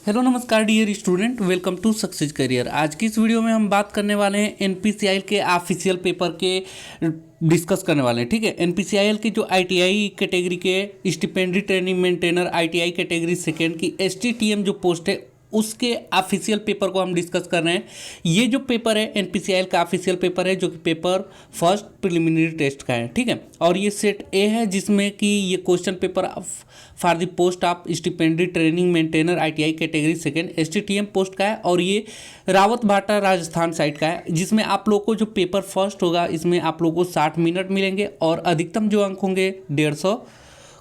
Hello नमस्कार dear student, welcome to Success Career. आज की इस वीडियो में हम बात करने वाले हैं एनपीसीआईएल के ऑफिशियल पेपर के डिस्कस करने वाले हैं। ठीक है, एनपीसीआईएल की जो आईटीआई कैटेगरी के stipendiary training maintainer ITI category second की एसटीटीएम जो पोस्ट है उसके ऑफिशियल पेपर को हम डिस्कस कर रहे हैं। ये जो पेपर है एनपीसीआईएल का ऑफिशियल पेपर है जो कि पेपर फर्स्ट प्रिलिमिनरी टेस्ट का है। ठीक है, और ये सेट ए है जिसमें कि ये question paper for the post of stipendiary training maintainer ITI category second STTM post का है और ये रावत भाटा राजस्थान साइड का है, जिसमें आप लोग को जो पेपर फर्स्ट होगा इसमें आप लोग को 60 मिनट मिलेंगे और अधिकतम जो अंक होंगे 150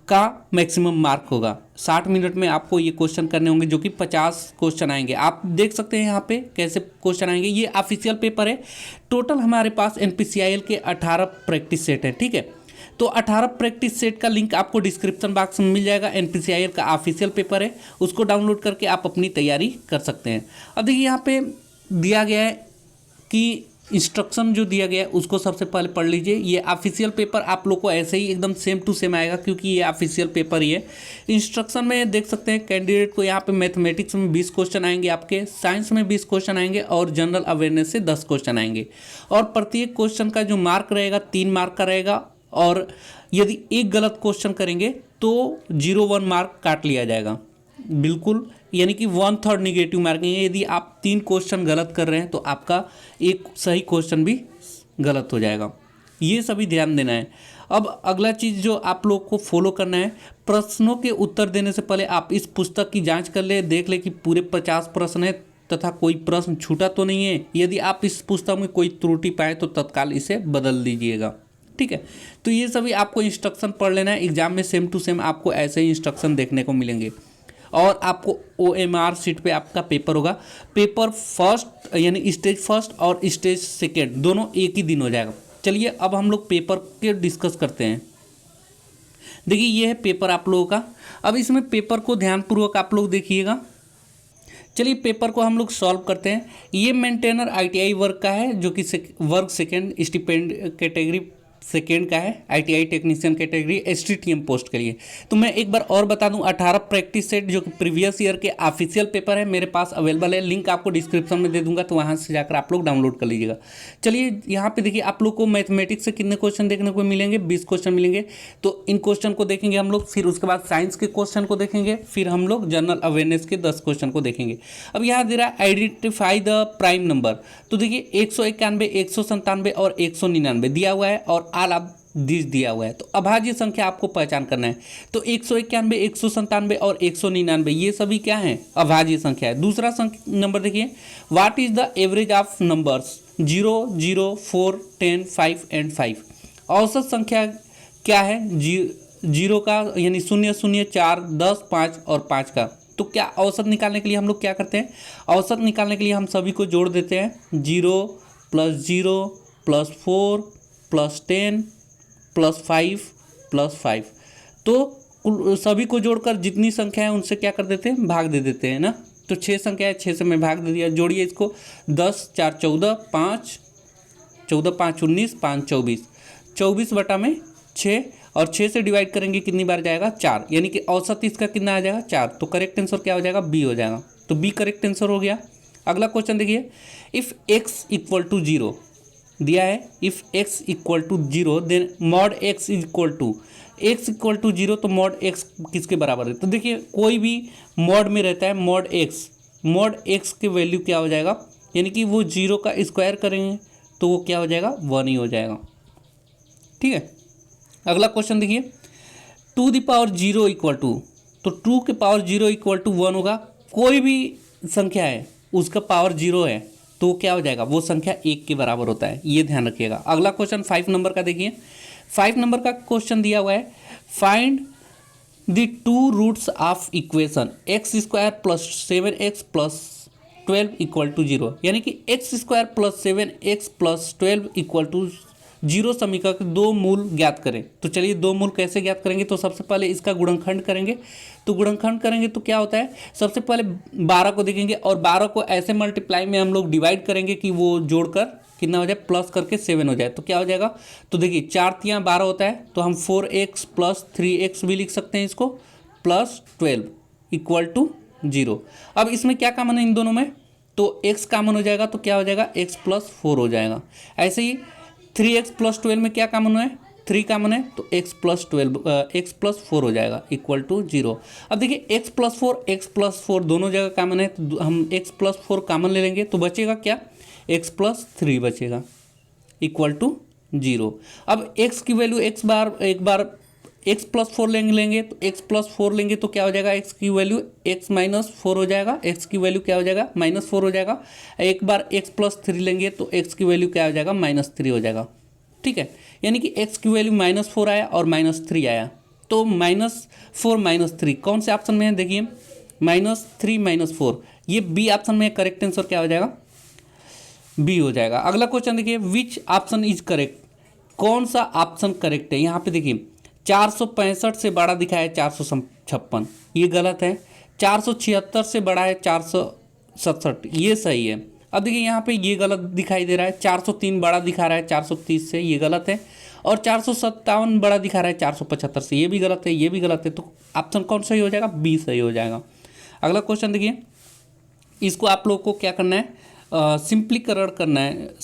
का मैक्सिमम मार्क होगा। 60 मिनट में आपको ये क्वेश्चन करने होंगे जो कि 50 क्वेश्चन आएंगे। आप देख सकते हैं यहाँ पे कैसे क्वेश्चन आएंगे। ये ऑफिशियल पेपर है। टोटल हमारे पास एनपीसीआईएल के 18 प्रैक्टिस सेट हैं। ठीक है, तो 18 प्रैक्टिस सेट का लिंक आपको डिस्क्रिप्शन बॉक्स में मिल जाएगा। एनपीसीआईएल का ऑफिशियल पेपर है, उसको डाउनलोड करके आप अपनी तैयारी कर सकते हैं। अब देखिए यहाँ पे दिया गया है कि इंस्ट्रक्शन जो दिया गया है उसको सबसे पहले पढ़ लीजिए। ये ऑफिशियल पेपर आप लोग को ऐसे ही एकदम सेम टू सेम आएगा क्योंकि ये ऑफिशियल पेपर ही है। इंस्ट्रक्शन में देख सकते हैं कैंडिडेट को यहाँ पे मैथमेटिक्स में 20 क्वेश्चन आएंगे, आपके साइंस में 20 क्वेश्चन आएंगे और जनरल अवेयरनेस से 10 क्वेश्चन आएंगे। और प्रत्येक क्वेश्चन का जो मार्क रहेगा 3 मार्क का रहेगा और यदि एक गलत क्वेश्चन करेंगे तो 0-1 मार्क काट लिया जाएगा। बिल्कुल, यानी कि 1/3 निगेटिव मार्किंग है। यदि आप 3 क्वेश्चन गलत कर रहे हैं तो आपका एक सही क्वेश्चन भी गलत हो जाएगा। ये सभी ध्यान देना है। अब अगला चीज़ जो आप लोग को फॉलो करना है, प्रश्नों के उत्तर देने से पहले आप इस पुस्तक की जांच कर ले, देख ले कि पूरे 50 प्रश्न है तथा कोई प्रश्न छूटा तो नहीं है। यदि आप इस पुस्तक में कोई त्रुटि पाए तो तत्काल इसे बदल दीजिएगा। ठीक है, तो ये सभी आपको इंस्ट्रक्शन पढ़ लेना है। एग्जाम में सेम टू सेम आपको ऐसे ही इंस्ट्रक्शन देखने को मिलेंगे और आपको OMR सीट पे आपका पेपर होगा। पेपर फर्स्ट यानी स्टेज फर्स्ट और स्टेज सेकेंड दोनों एक ही दिन हो जाएगा। चलिए अब हम लोग पेपर के डिस्कस करते हैं। देखिए ये है पेपर आप लोगों का। अब इसमें पेपर को ध्यानपूर्वक आप लोग देखिएगा। चलिए पेपर को हम लोग सॉल्व करते हैं। ये मेंटेनर आईटीआई वर्ग का है जो कि वर्ग सेकेंड स्टिपेंड कैटेगरी सेकेंड का है, आईटीआई टेक्नीशियन कैटेगरी एसटीटीएम पोस्ट के लिए। तो मैं एक बार और बता दूं, 18 प्रैक्टिस सेट जो कि प्रीवियस ईयर के ऑफिशियल पेपर है मेरे पास अवेलेबल है। लिंक आपको डिस्क्रिप्शन में दे दूंगा, तो वहां से जाकर आप लोग डाउनलोड कर लीजिएगा। चलिए यहाँ पे देखिए आप लोग को मैथमेटिक्स से कितने क्वेश्चन देखने को मिलेंगे, 20 क्वेश्चन मिलेंगे। तो इन क्वेश्चन को देखेंगे हम लोग, फिर उसके बाद साइंस के क्वेश्चन को देखेंगे, फिर हम लोग जनरल अवेयरनेस के 10 क्वेश्चन को देखेंगे। अब यहाँ दे रहा है आइडेंटिफाई द प्राइम नंबर। तो देखिए 191, 197 और 199 दिया हुआ है और आल ऑफ दिस दिया हुआ है। तो अभाज्य संख्या आपको पहचान करना है। तो 191, 197 और 199 ये सभी क्या है, अभाज्य संख्या है। दूसरा नंबर देखिए, what is the average of numbers 0, 0, 4, 10, 5 and 5। औसत संख्या क्या है, 0 का यानी 0, 0, 4, 10, 5 और 5 का। तो क्या औसत निकालने के लिए हम लोग क्या करते हैं, औसत निकालने के लिए हम सभी को जोड़ देते हैं। 0 + 0 + 4 + 10 + 5 + 5। तो सभी को जोड़कर जितनी संख्या है उनसे क्या कर देते हैं, भाग दे देते हैं ना। तो 6 संख्या है, 6 से मैं भाग दे दिया। जोड़िए इसको, 10 × 4 = 14, 5 14 × 5 = 19, 5 × 24, 24/6 और 6 से डिवाइड करेंगे कितनी बार जाएगा, 4। यानी कि औसत इसका कितना आ जाएगा, 4। तो करेक्ट आंसर क्या हो जाएगा, बी हो जाएगा। तो बी करेक्ट आंसर हो गया। अगला क्वेश्चन देखिए, इफ़ x = 0 दिया है। If x = 0 then mod x = 0 तो mod x किसके बराबर है। तो देखिए कोई भी मॉड में रहता है, mod x की वैल्यू क्या हो जाएगा, यानी कि वो 0 का स्क्वायर करेंगे तो वो क्या हो जाएगा, 1 ही हो जाएगा। ठीक है, अगला क्वेश्चन देखिए, 2⁻0 = तो 2⁻0 = 1 होगा। कोई भी संख्या है उसका पावर 0 है तो क्या हो जाएगा, वो संख्या 1 के बराबर होता है, ये ध्यान रखिएगा। अगला क्वेश्चन 5 नंबर का देखिए। 5 नंबर का क्वेश्चन दिया हुआ है, find the 2 roots of equation x² + 7x + 12 = 0। यानी कि x² + 7x + 12 = 0 समीकरण के 2 मूल ज्ञात करें। तो चलिए 2 मूल कैसे ज्ञात करेंगे, तो सबसे पहले इसका गुणनखंड करेंगे। तो गुणनखंड करेंगे तो क्या होता है, सबसे पहले 12 को देखेंगे और 12 को ऐसे मल्टीप्लाई में हम लोग डिवाइड करेंगे कि वो जोड़कर कितना हो जाए, प्लस करके 7 हो जाए। तो क्या हो जाएगा, तो देखिए 4 × 12 होता है, तो हम 4x + 3x भी लिख सकते हैं इसको, +12 = 0। अब इसमें क्या कॉमन है इन दोनों में, तो x कॉमन हो जाएगा तो क्या हो जाएगा x प्लस 4 हो जाएगा। ऐसे ही 3x प्लस 12 में क्या कॉमन है, 3 कॉमन है तो x प्लस 4 हो जाएगा इक्वल टू 0। अब देखिए x प्लस 4 दोनों जगह कॉमन है तो हम x प्लस 4 कॉमन ले लेंगे तो बचेगा क्या, x प्लस 3 बचेगा इक्वल टू 0। अब x की वैल्यू एक बार x प्लस 4 लेंगे तो x प्लस 4 लेंगे तो क्या हो जाएगा, x की वैल्यू x माइनस 4 हो जाएगा, x की वैल्यू क्या हो जाएगा -4 हो जाएगा। एक बार x प्लस 3 लेंगे तो x की वैल्यू क्या हो जाएगा -3 हो जाएगा। ठीक है, यानी कि x की वैल्यू -4 आया और -3 आया, तो -4 -3 कौन से ऑप्शन में है, देखिए -3 -4 ये बी ऑप्शन में करेक्ट आंसर क्या हो जाएगा, बी हो जाएगा। अगला क्वेश्चन देखिए, विच ऑप्शन इज करेक्ट, कौन सा ऑप्शन करेक्ट है। यहाँ पे देखिए 465 से बड़ा दिखा है 456, ये गलत है। 476 से बड़ा है 467, ये सही है। अब देखिए यहाँ पे ये गलत दिखाई दे रहा है, 403 बड़ा दिखा रहा है 430 से, ये गलत है। और 457 बड़ा दिखा रहा है 475 से, ये भी गलत है, ये भी गलत है। तो ऑप्शन कौन सही हो जाएगा, बी सही हो जाएगा। अगला क्वेश्चन देखिए, इसको आप लोग को क्या करना है, सिंप्लीकरण करना है,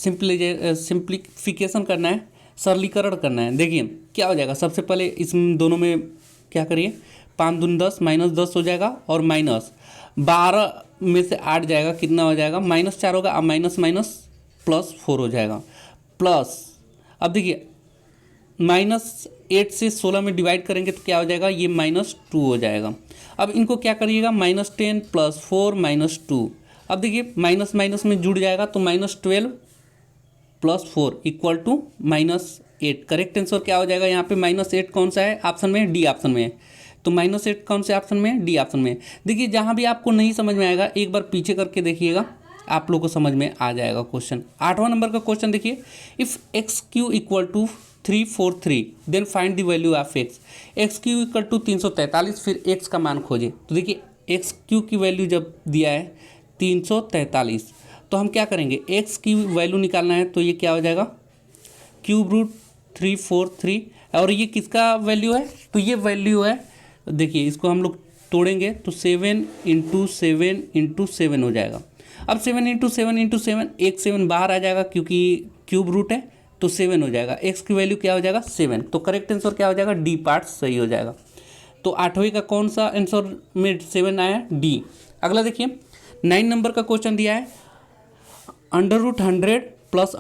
सिंप्लीफिकेशन करना है, सरलीकरण करना है। देखिए क्या हो जाएगा, सबसे पहले इस दोनों में क्या करिए, 5 दूनी 10 -10 हो जाएगा और -12 में से 8 जाएगा, कितना हो जाएगा -4 होगा। अब माइनस +4 हो जाएगा प्लस। अब देखिए -8 से 16 में डिवाइड करेंगे तो क्या हो जाएगा, ये -2 हो जाएगा। अब इनको क्या करिएगा, -10 + 4 -2। अब देखिए माइनस माइनस में जुड़ जाएगा तो -12 + 4 इक्वल टू -8। करेक्ट आंसर क्या हो जाएगा, यहाँ पे -8 कौन सा है ऑप्शन में, डी ऑप्शन में है। तो -8 कौन से ऑप्शन में, डी ऑप्शन में। देखिए जहाँ भी आपको नहीं समझ में आएगा एक बार पीछे करके देखिएगा, आप लोग को समझ में आ जाएगा क्वेश्चन। 8वां नंबर का क्वेश्चन देखिए, if x³ = 343 then find the value of x। x³ = 343, फिर x का मान खोजें। तो देखिए x³ की वैल्यू जब दिया है 343, तो हम क्या करेंगे, x की वैल्यू निकालना है तो ये क्या हो जाएगा, √343। और ये किसका वैल्यू है, तो ये वैल्यू है, देखिए इसको हम लोग तोड़ेंगे तो 7 × 7 × 7 हो जाएगा। अब 7 × 7 × 7, एक 7 बाहर आ जाएगा क्योंकि क्यूब रूट है, तो 7 हो जाएगा। x की वैल्यू क्या हो जाएगा, 7। तो करेक्ट आंसर क्या हो जाएगा, डी पार्ट सही हो जाएगा। तो 8वें का कौन सा आंसर में 7 आया, डी। अगला देखिए 9 नंबर का क्वेश्चन दिया है, √100 +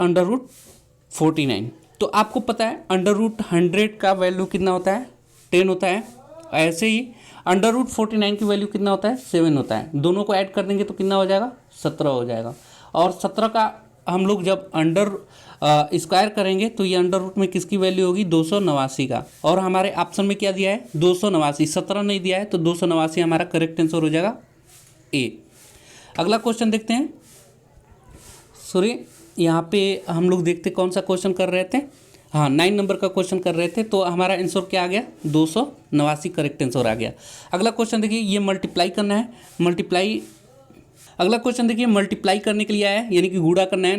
√49। तो आपको पता है √100 का वैल्यू कितना होता है, 10 होता है। ऐसे ही √49 की वैल्यू कितना होता है, 7 होता है। दोनों को ऐड कर देंगे तो कितना हो जाएगा, 17 हो जाएगा। और 17 का हम लोग जब स्क्वायर करेंगे तो ये अंडर रूट में किसकी वैल्यू होगी, 289 का। और हमारे ऑप्शन में क्या दिया है, 289, 17 नहीं दिया है, तो 289 हमारा करेक्ट आंसर हो जाएगा, ए। अगला क्वेश्चन देखते हैं। सॉरी, यहाँ पे हम लोग देखते कौन सा क्वेश्चन कर रहे थे, हाँ 9 नंबर का क्वेश्चन कर रहे थे। तो हमारा आंसर क्या आ गया, 289 करेक्ट आंसर आ गया। अगला क्वेश्चन देखिए, ये मल्टीप्लाई करना है, अगला क्वेश्चन देखिए मल्टीप्लाई करने के लिए आया है, यानी कि गुणा करना है।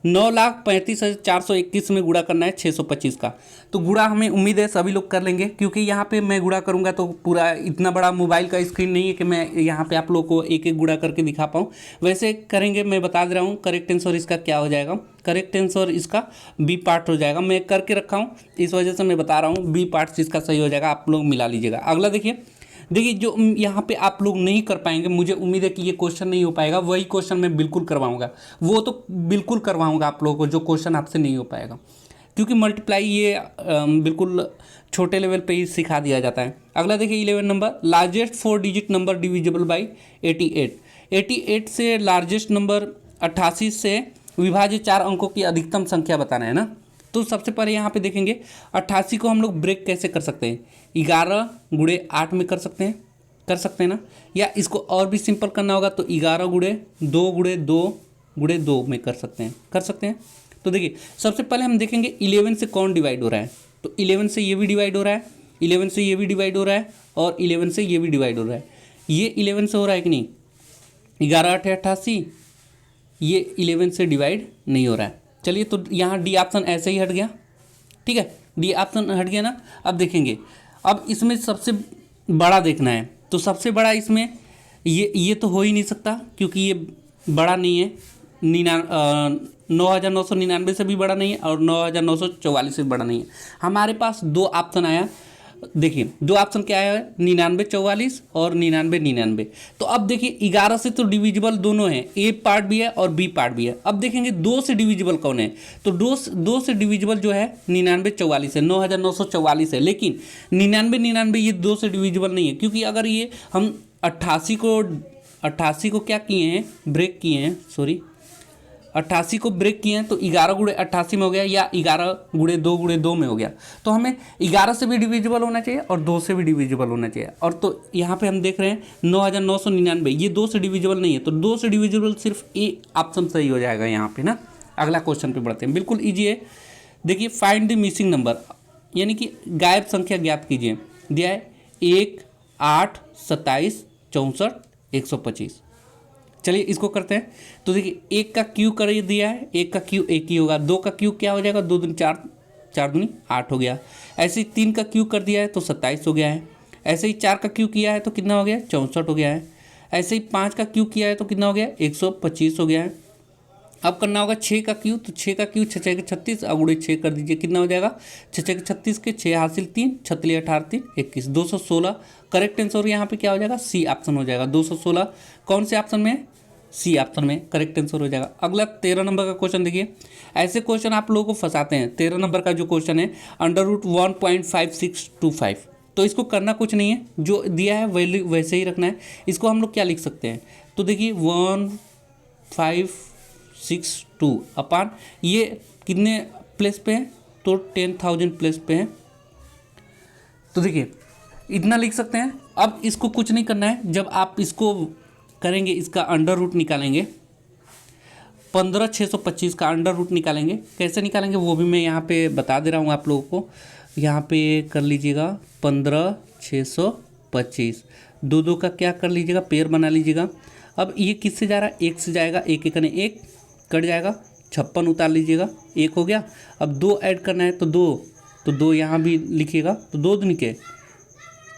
9,35,421 में गुणा करना है 625 का। तो गुणा हमें उम्मीद है सभी लोग कर लेंगे, क्योंकि यहाँ पे मैं गुणा करूँगा तो पूरा इतना बड़ा मोबाइल का स्क्रीन नहीं है कि मैं यहाँ पे आप लोग को एक एक गुणा करके दिखा पाऊँ। वैसे करेंगे, मैं बता दे रहा हूँ। करेक्ट आंसर इसका क्या हो जाएगा, करेक्ट आंसर इसका बी पार्ट हो जाएगा। मैं करके रखा हूँ, इस वजह से मैं बता रहा हूँ, बी पार्ट इसका सही हो जाएगा। आप लोग मिला लीजिएगा। अगला देखिए जो यहाँ पे आप लोग नहीं कर पाएंगे, मुझे उम्मीद है कि ये क्वेश्चन नहीं हो पाएगा, वही क्वेश्चन मैं बिल्कुल करवाऊंगा। वो तो बिल्कुल करवाऊंगा आप लोगों को, जो क्वेश्चन आपसे नहीं हो पाएगा, क्योंकि मल्टीप्लाई ये बिल्कुल छोटे लेवल पे ही सिखा दिया जाता है। अगला देखिए 11 number, largest 4 digit number divisible by 88। 88 से लार्जेस्ट नंबर 88 से विभाजित 4 अंकों की अधिकतम संख्या बताना है ना। तो सबसे पहले यहाँ पे देखेंगे 88 को हम लोग ब्रेक कैसे कर सकते हैं, 11 × 8 में कर सकते हैं ना। या इसको और भी सिंपल करना होगा तो 11 × 2 × 2 × 2 में कर सकते हैं। तो देखिए सबसे पहले हम देखेंगे 11 से कौन डिवाइड हो रहा है। तो 11 से ये भी डिवाइड हो रहा है, 11 से ये भी डिवाइड हो रहा है, और 11 से ये भी डिवाइड हो रहा है। ये 11 से हो रहा है कि नहीं, 11 × 8 = 88, ये 11 से डिवाइड नहीं हो रहा है। चलिए, तो यहाँ डी ऑप्शन ऐसे ही हट गया, ठीक है, डी ऑप्शन हट गया ना। अब देखेंगे, अब इसमें सबसे बड़ा देखना है तो सबसे बड़ा इसमें ये तो हो ही नहीं सकता क्योंकि ये बड़ा नहीं है। 9,999 से भी बड़ा नहीं है और 9,944 से भी बड़ा नहीं है। हमारे पास दो ऑप्शन आया, देखिए दो ऑप्शन क्या है, 9944 और 9999। तो अब देखिए 11 से तो डिविजिबल दोनों हैं, ए पार्ट भी है और बी पार्ट भी है। अब देखेंगे 2 से डिविजिबल कौन है, तो 2 से डिविजिबल जो है 9944 है, 9,944 है। लेकिन 9999 ये 2 से डिविजिबल नहीं है क्योंकि अगर ये हम 88 को क्या किए हैं, ब्रेक किए हैं, सॉरी 88 को ब्रेक किए हैं तो 11 गुणे 88 में हो गया या 11 गुणे 2 गुणे 2 में हो गया। तो हमें 11 से भी डिविजिबल होना चाहिए और 2 से भी डिविजिबल होना चाहिए। और तो यहाँ पे हम देख रहे हैं 9,999 ये 2 से डिविजिबल नहीं है, तो 2 से डिविजिबल सिर्फ ए ऑप्शन सही हो जाएगा यहाँ पे ना। अगला क्वेश्चन पे बढ़ते हैं, बिल्कुल ईजी है। देखिए फाइंड द मिसिंग नंबर, यानी कि गायब संख्या ज्ञात कीजिए। दिया है 1, 8, 27, 64, 125। चलिए इसको करते हैं। तो देखिए 1 का क्यू कर दिया है, 1 का क्यू 1 ही होगा, 2 का क्यू क्या हो जाएगा, 2 दूनी 4, 4 दूनी 8 हो गया। ऐसे ही 3 का क्यू कर दिया है तो 27 हो गया है। ऐसे ही 4 का क्यू किया है तो कितना हो गया, 64 हो गया है। ऐसे ही 5 का क्यू किया है तो कितना हो गया, 125 हो गया है। अब करना होगा 6 का क्यू, तो 6 का क्यू 6 के 36 अगुड़े 6 कर दीजिए, कितना हो जाएगा 6 के 36 के 6 हासिल 3, 36 18 3 21, 216। करेक्ट आंसर यहाँ पे क्या हो जाएगा, सी ऑप्शन हो जाएगा 216। कौन से ऑप्शन में, सी ऑप्शन में करेक्ट आंसर हो जाएगा। अगला 13 नंबर का क्वेश्चन देखिए। ऐसे क्वेश्चन आप लोगों को फंसाते हैं। 13 नंबर का जो क्वेश्चन है √1.5625, तो इसको करना कुछ नहीं है, जो दिया है वैल्यू वैसे ही रखना है। इसको हम लोग क्या लिख सकते हैं, तो देखिए 1562 अपान ये कितने प्लेस पे है, तो 10,000 प्लेस पे है, तो देखिए इतना लिख सकते हैं। अब इसको कुछ नहीं करना है, जब आप इसको करेंगे इसका अंडर रूट निकालेंगे, 15,625 का अंडर रूट निकालेंगे। कैसे निकालेंगे वो भी मैं यहाँ पे बता दे रहा हूँ आप लोगों को। यहाँ पे कर लीजिएगा 15,625, 2 का क्या कर लीजिएगा, पेयर बना लीजिएगा। अब ये किससे जा रहा है, 1 से जाएगा, 1 1 1 कट जाएगा, 56 उतार लीजिएगा, 1 हो गया। अब 2 ऐड करना है तो 2 यहाँ भी लिखिएगा, तो 2 दूनी के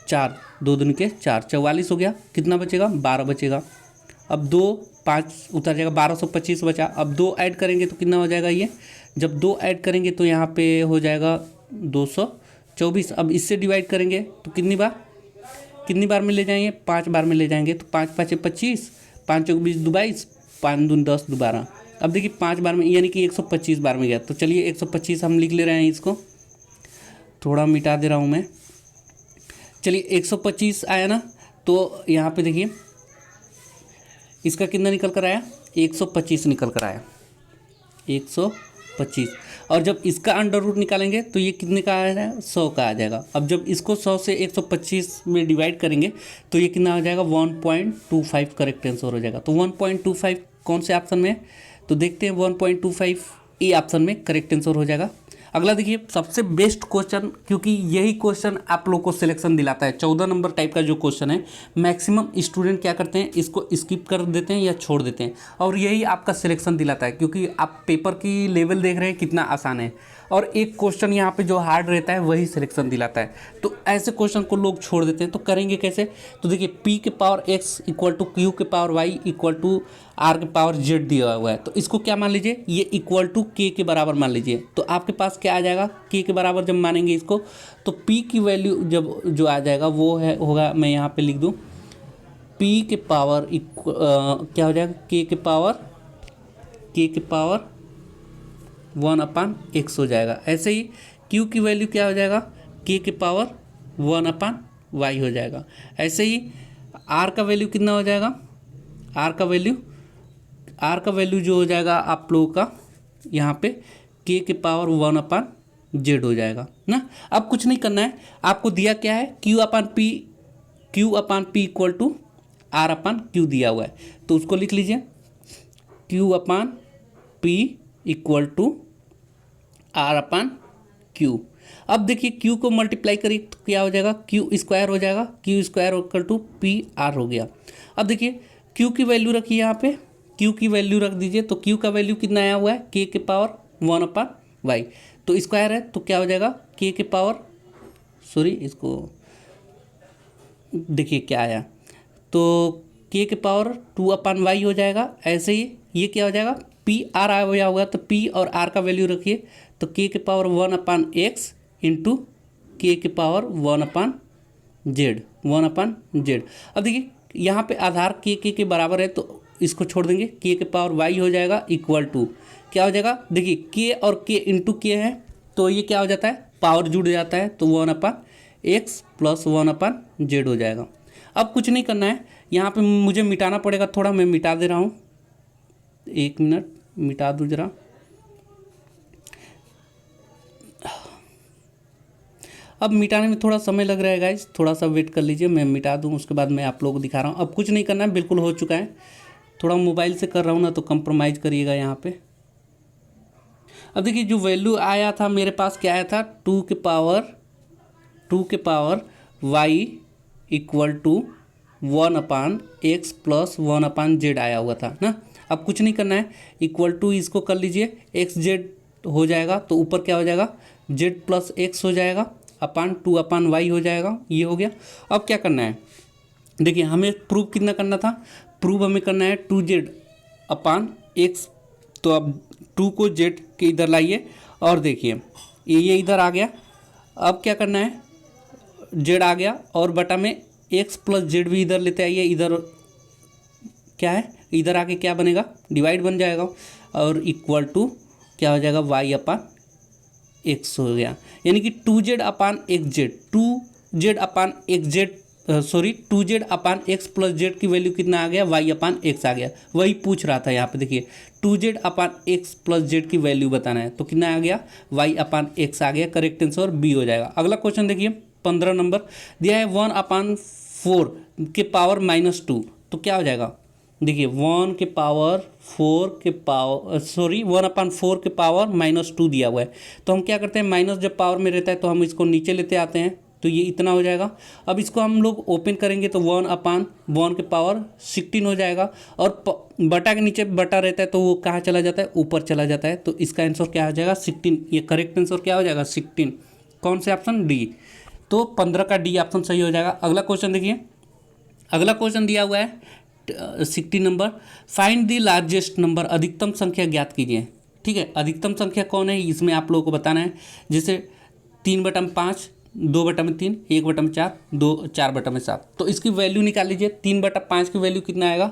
4, 2 दूनी के 4, 44 हो गया। कितना बचेगा, 12 बचेगा। अब 2 5 उतर जाएगा, 1225 बचा। अब 2 ऐड करेंगे तो कितना हो जाएगा, ये जब 2 ऐड करेंगे तो यहाँ पे हो जाएगा 224। अब इससे डिवाइड करेंगे तो कितनी बार में ले जाएंगे, 5 बार में ले जाएंगे। तो 5 5 25, 5 चौक 20 22, 5 दून 10 दोबारा। अब देखिए 5 बार में यानी कि 125 बार में गया। तो चलिए 125 हम लिख ले रहे हैं, इसको थोड़ा मिटा दे रहा हूँ मैं। चलिए 125 आया ना, तो यहाँ पे देखिए इसका कितना निकल कर आया, 125 निकल कर आया, 125। और जब इसका अंडर रूट निकालेंगे तो ये कितने का आ जाएगा, 100 का आ जाएगा। अब जब इसको 100 से 125 में डिवाइड करेंगे तो ये कितना आ जाएगा, 1.25 करेक्ट आंसर हो जाएगा। तो 1.25 कौन से ऑप्शन में है, तो देखते हैं 1.25 ए ऑप्शन में करेक्ट आंसर हो जाएगा। अगला देखिए सबसे बेस्ट क्वेश्चन, क्योंकि यही क्वेश्चन आप लोग को सिलेक्शन दिलाता है। 14 नंबर टाइप का जो क्वेश्चन है, मैक्सिमम स्टूडेंट क्या करते हैं, इसको स्किप कर देते हैं या छोड़ देते हैं, और यही आपका सिलेक्शन दिलाता है, क्योंकि आप पेपर की लेवल देख रहे हैं कितना आसान है, और एक क्वेश्चन यहाँ पे जो हार्ड रहता है वही सिलेक्शन दिलाता है। तो ऐसे क्वेश्चन को लोग छोड़ देते हैं। तो करेंगे कैसे, तो देखिए p के power x equal to q के power y equal to r के पावर z दिया हुआ है। तो इसको क्या मान लीजिए, ये इक्वल टू k के बराबर मान लीजिए। तो आपके पास क्या आ जाएगा, k के बराबर जब मानेंगे इसको, तो p की वैल्यू जब जो आ जाएगा वो है होगा, मैं यहाँ पे लिख दूँ p के पावर क्या हो जाएगा, k के पावर 1/x हो जाएगा। ऐसे ही q की वैल्यू क्या हो जाएगा, k के पावर 1/y हो जाएगा। ऐसे ही r का वैल्यू कितना हो जाएगा, r का वैल्यू जो हो जाएगा आप लोगों का यहाँ पे k के पावर 1/z हो जाएगा ना। अब कुछ नहीं करना है, आपको दिया क्या है, q/p इक्वल टू r/q दिया हुआ है। तो उसको लिख लीजिए, q/p इक्वल टू r/q। अब देखिए q को मल्टीप्लाई करिए तो क्या हो जाएगा, q स्क्वायर हो जाएगा, q square equal to PR हो गया। अब देखिए q की वैल्यू रखिए, यहाँ पे q की वैल्यू रख दीजिए। तो q का वैल्यू कितना आया हुआ है, k के पावर 1/y, तो स्क्वायर है तो क्या हो जाएगा, k के पावर, सॉरी इसको देखिए क्या आया, तो के पावर 2/y हो जाएगा। ऐसे ही ये क्या हो जाएगा, पी आर आया होगा, तो पी और आर का वैल्यू रखिए, तो के पावर 1/x इंटू के पावर 1/z, 1/z। अब देखिए यहाँ पे आधार के बराबर है, तो इसको छोड़ देंगे, के पावर y हो जाएगा इक्वल टू क्या हो जाएगा, देखिए के और के इंटू के है, तो ये क्या हो जाता है, पावर जुड़ जाता है, तो 1/x प्लस 1/z हो जाएगा। अब कुछ नहीं करना है, यहाँ पे मुझे मिटाना पड़ेगा थोड़ा, मैं मिटा दे रहा हूँ, 1 मिनट मिटा दूँ जरा। अब मिटाने में थोड़ा समय लग रहा है गाइस, थोड़ा सा वेट कर लीजिए, मैं मिटा दूँ, उसके बाद मैं आप लोगों को दिखा रहा हूँ। अब कुछ नहीं करना है, बिल्कुल हो चुका है। थोड़ा मोबाइल से कर रहा हूँ ना, तो कंप्रोमाइज़ करिएगा यहाँ पे। अब देखिए जो वैल्यू आया था मेरे पास, क्या आया था, 2 के power y equal to 1/x plus 1/z आया हुआ था ना। अब कुछ नहीं करना है, इक्वल टू इसको कर लीजिए, x z हो जाएगा, तो ऊपर क्या हो जाएगा, z प्लस x हो जाएगा, अपान 2/y हो जाएगा, ये हो गया। अब क्या करना है, देखिए हमें प्रूव कितना करना था, प्रूव हमें करना है 2z/x, तो अब 2 को z के इधर लाइए, और देखिए ये इधर आ गया। अब क्या करना है, z आ गया, और बटा में x प्लस z भी इधर लेते आइए, इधर क्या है, इधर आके क्या बनेगा, डिवाइड बन जाएगा, और इक्वल टू क्या हो जाएगा, y/x हो गया, यानी कि 2z/x, 2z/x प्लस z की वैल्यू कितना आ गया, y/x आ गया। वही पूछ रहा था यहाँ पे, देखिए 2z/x प्लस z की वैल्यू बताना है, तो कितना आ गया, y/x आ गया। करेक्ट आंसर बी हो जाएगा। अगला क्वेश्चन देखिए 15 नंबर दिया है, 1/4 के पावर -2, तो क्या हो जाएगा, देखिए 1/4 के पावर -2 दिया हुआ है, तो हम क्या करते हैं, माइनस जब पावर में रहता है तो हम इसको नीचे लेते आते हैं, तो ये इतना हो जाएगा। अब इसको हम लोग ओपन करेंगे तो 1/1 के पावर 16 हो जाएगा, और बटा के नीचे बटा रहता है तो वो कहाँ चला जाता है, ऊपर चला जाता है, तो इसका आंसर क्या हो जाएगा, 16। ये करेक्ट आंसर क्या हो जाएगा, 16। कौन से ऑप्शन, डी, तो 15 का डी ऑप्शन सही हो जाएगा। अगला क्वेश्चन देखिए, अगला क्वेश्चन दिया हुआ है 60 number, find the largest number, अधिकतम संख्या ज्ञात कीजिए। ठीक है, अधिकतम संख्या कौन है, इसमें आप लोगों को बताना है। जैसे 3/5, 2/3, 1/4, 4/7, तो इसकी वैल्यू निकाल लीजिए। 3/5 की वैल्यू कितना आएगा,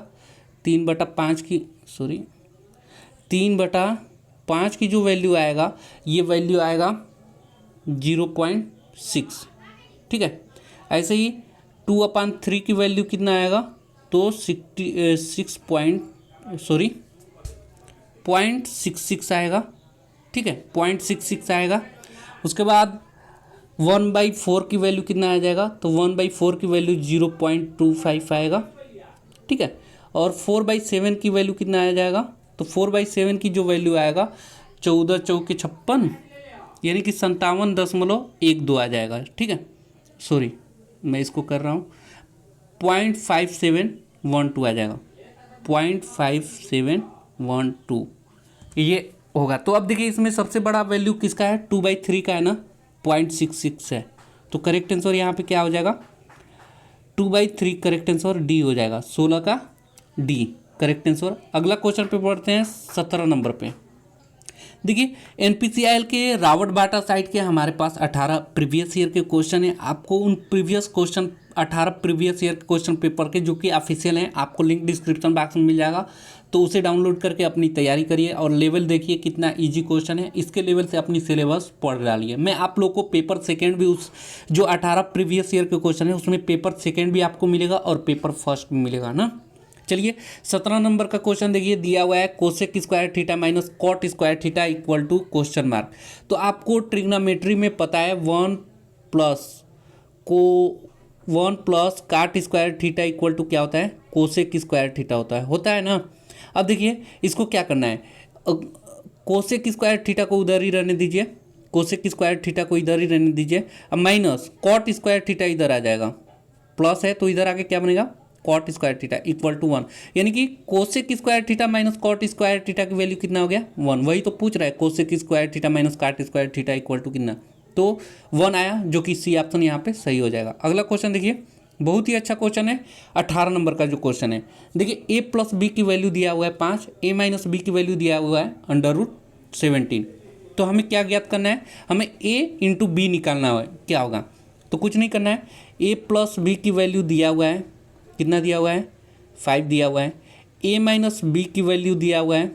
3/5 की जो वैल्यू आएगा, ये वैल्यू आएगा 0.6। ठीक है, ऐसे ही 2/3 की वैल्यू कितना आएगा, तो 0.66 आएगा। ठीक है, 0.66 आएगा। उसके बाद 1/4 की वैल्यू कितना आ जाएगा, तो 1/4 की वैल्यू 0.25 आएगा। ठीक है, और 4/7 की वैल्यू कितना आ जाएगा, तो 4/7 की जो वैल्यू आएगा 14 चौके 56, यानी कि 57.12 आ जाएगा। ठीक है, सॉरी मैं इसको कर रहा हूँ, 0.5712 आ जाएगा, 0.5712 ये होगा। तो अब देखिए इसमें सबसे बड़ा वैल्यू किसका है, 2/3 का है ना, 0.66 है, तो करेक्ट आंसर यहाँ पे क्या हो जाएगा, 2/3 करेक्ट आंसर डी हो जाएगा, 16 का डी करेक्ट आंसर। अगला क्वेश्चन पे पढ़ते हैं 17 नंबर पे। देखिए एनपीसीआईएल के रावट बाटा साइट के हमारे पास 18 प्रीवियस ईयर के क्वेश्चन है। आपको उन 18 प्रीवियस ईयर के क्वेश्चन पेपर के जो कि ऑफिशियल हैं, आपको लिंक डिस्क्रिप्शन बॉक्स में मिल जाएगा, तो उसे डाउनलोड करके अपनी तैयारी करिए, और लेवल देखिए कितना इजी क्वेश्चन है, इसके लेवल से अपनी सिलेबस पढ़ डालिए। मैं आप लोग को पेपर सेकेंड भी, उस जो 18 प्रीवियस ईयर के क्वेश्चन है उसमें पेपर सेकेंड भी आपको मिलेगा और पेपर फर्स्ट भी मिलेगा ना। चलिए 17 नंबर का क्वेश्चन देखिए, दिया हुआ है cosec square theta minus cot square theta equal to question mark. तो आपको ट्रिग्नोमेट्री में पता है 1 प्लस काट स्क्वायर थीटा इक्वल टू क्या होता है, कोसेक स्क्वायर थीटा होता है ना। अब देखिए इसको क्या करना है, कोसेक स्क्वायर थीटा को उधर ही रहने दीजिए, कोसेक स्क्वायर थीटा को इधर ही रहने दीजिए। अब माइनस कॉट स्क्वायर थीटा इधर आ जाएगा, प्लस है तो इधर आके क्या बनेगा, cot square theta equal to 1, यानी कि cosec square theta minus cot square theta की वैल्यू कितना हो गया, 1। वही तो पूछ रहा है, cosec square theta minus cot square theta equal to कितना, तो 1 आया, जो कि सी ऑप्शन यहाँ पे सही हो जाएगा। अगला क्वेश्चन देखिए बहुत ही अच्छा क्वेश्चन है। 18 नंबर का जो क्वेश्चन है, देखिए ए प्लस बी की वैल्यू दिया हुआ है 5, ए माइनस बी की वैल्यू दिया हुआ है √17। तो हमें क्या ज्ञात करना है, हमें ए इंटू बी निकालना है। क्या होगा, तो कुछ नहीं करना है, ए प्लस बी की वैल्यू दिया हुआ है, कितना दिया हुआ है 5 दिया हुआ है, ए माइनस बी की वैल्यू दिया हुआ है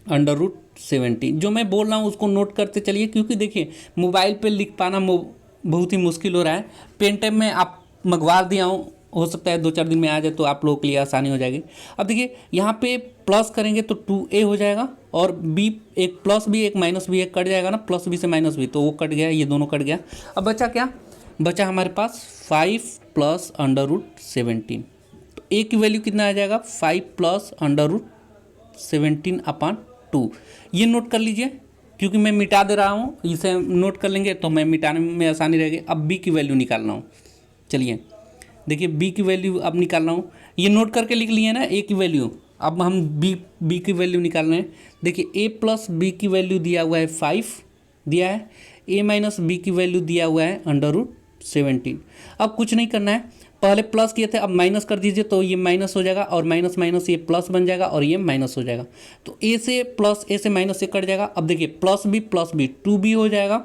√17। जो मैं बोल रहा हूँ उसको नोट करते चलिए, क्योंकि देखिए मोबाइल पे लिख पाना बहुत ही मुश्किल हो रहा है। पेन टाइम में आप मंगवा दिया हूँ, हो सकता है 2-4 दिन में आ जाए तो आप लोगों के लिए आसानी हो जाएगी। अब देखिए यहाँ पे प्लस करेंगे तो 2a हो जाएगा, और b एक प्लस b एक माइनस b एक कट जाएगा ना, प्लस b से माइनस b, तो वो कट गया, ये दोनों कट गया। अब बचा क्या, बचा हमारे पास 5 प्लस √17। तो a की वैल्यू कितना आ जाएगा 5 प्लस √17/2। ये नोट कर लीजिए, क्योंकि मैं मिटा दे रहा हूँ, इसे नोट कर लेंगे तो मैं मिटाने में आसानी रहेगी। अब b की वैल्यू निकालना हूँ, चलिए देखिए b की वैल्यू अब निकाल रहा हूँ। ये नोट करके लिख लिए ना a की वैल्यू, अब हम b की वैल्यू निकाल रहे हैं। देखिए a प्लस बी की वैल्यू दिया हुआ है 5 दिया है, a माइनस बी की वैल्यू दिया हुआ है √17। अब कुछ नहीं करना है, पहले प्लस किए थे अब माइनस कर दीजिए, तो ये माइनस हो जाएगा, और माइनस माइनस ये प्लस बन जाएगा, और ये माइनस हो जाएगा। तो a से प्लस a से माइनस से कट जाएगा। अब देखिए प्लस बी 2b हो जाएगा